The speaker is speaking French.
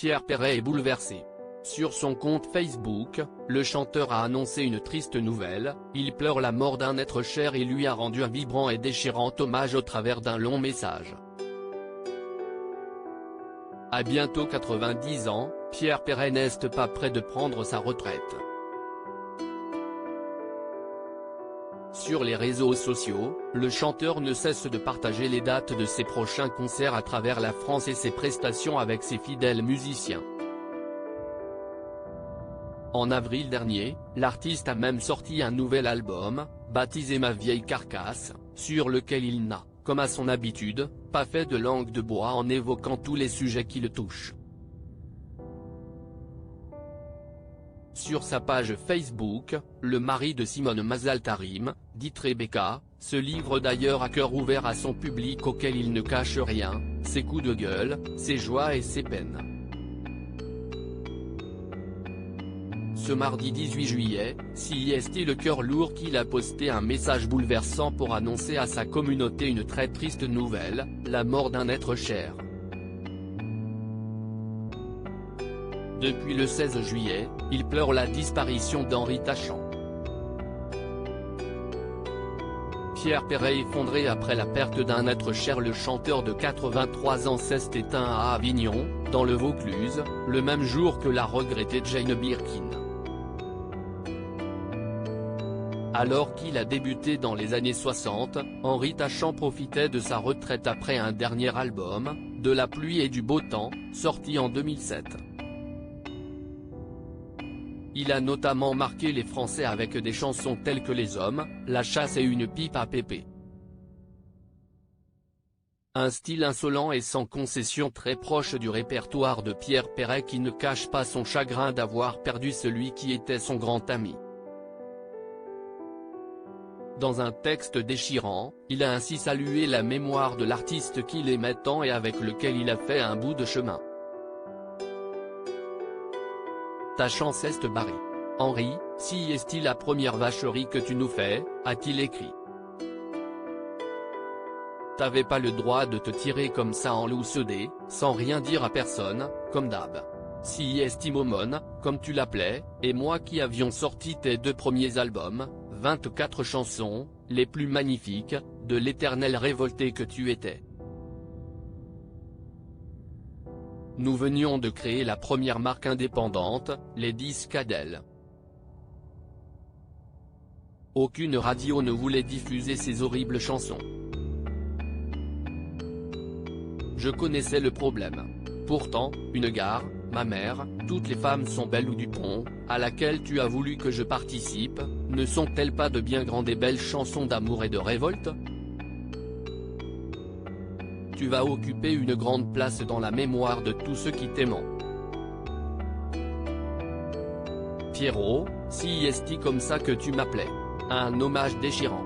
Pierre Perret est bouleversé. Sur son compte Facebook, le chanteur a annoncé une triste nouvelle, il pleure la mort d'un être cher et lui a rendu un vibrant et déchirant hommage au travers d'un long message. À bientôt 90 ans, Pierre Perret n'est pas près de prendre sa retraite. Sur les réseaux sociaux, le chanteur ne cesse de partager les dates de ses prochains concerts à travers la France et ses prestations avec ses fidèles musiciens. En avril dernier, l'artiste a même sorti un nouvel album, baptisé Ma vieille carcasse, sur lequel il n'a, comme à son habitude, pas fait de langue de bois en évoquant tous les sujets qui le touchent. Sur sa page Facebook, le mari de Simone Mazal-Tarim, dite Rebecca, se livre d'ailleurs à cœur ouvert à son public auquel il ne cache rien, ses coups de gueule, ses joies et ses peines. Ce mardi 18 juillet, CIST le cœur lourd qu'il a posté un message bouleversant pour annoncer à sa communauté une très triste nouvelle, la mort d'un être cher. Depuis le 16 juillet, il pleure la disparition d'Henri Tachant. Pierre Perret effondré après la perte d'un être cher. Le chanteur de 83 ans s'est éteint à Avignon, dans le Vaucluse, le même jour que la regrettée Jane Birkin. Alors qu'il a débuté dans les années 60, Henri Tachant profitait de sa retraite après un dernier album, De la pluie et du beau temps, sorti en 2007. Il a notamment marqué les Français avec des chansons telles que Les Hommes, La chasse et Une pipe à Pépé. Un style insolent et sans concession très proche du répertoire de Pierre Perret qui ne cache pas son chagrin d'avoir perdu celui qui était son grand ami. Dans un texte déchirant, il a ainsi salué la mémoire de l'artiste qu'il aimait tant et avec lequel il a fait un bout de chemin. Tachant s'est barré. Henri, si est-il la première vacherie que tu nous fais, a-t-il écrit. T'avais pas le droit de te tirer comme ça en loussedé, sans rien dire à personne, comme d'hab. Si est Momone, comme tu l'appelais, et moi qui avions sorti tes 2 premiers albums, 24 chansons, les plus magnifiques, de l'éternel révolté que tu étais. Nous venions de créer la première marque indépendante, les disques Adèle. Aucune radio ne voulait diffuser ces horribles chansons. Je connaissais le problème. Pourtant, une gare, ma mère, toutes les femmes sont belles ou Dupont, à laquelle tu as voulu que je participe, ne sont-elles pas de bien grandes et belles chansons d'amour et de révolte? Tu vas occuper une grande place dans la mémoire de tous ceux qui t'aiment. Pierrot, si est-il comme ça que tu m'appelais. Un hommage déchirant.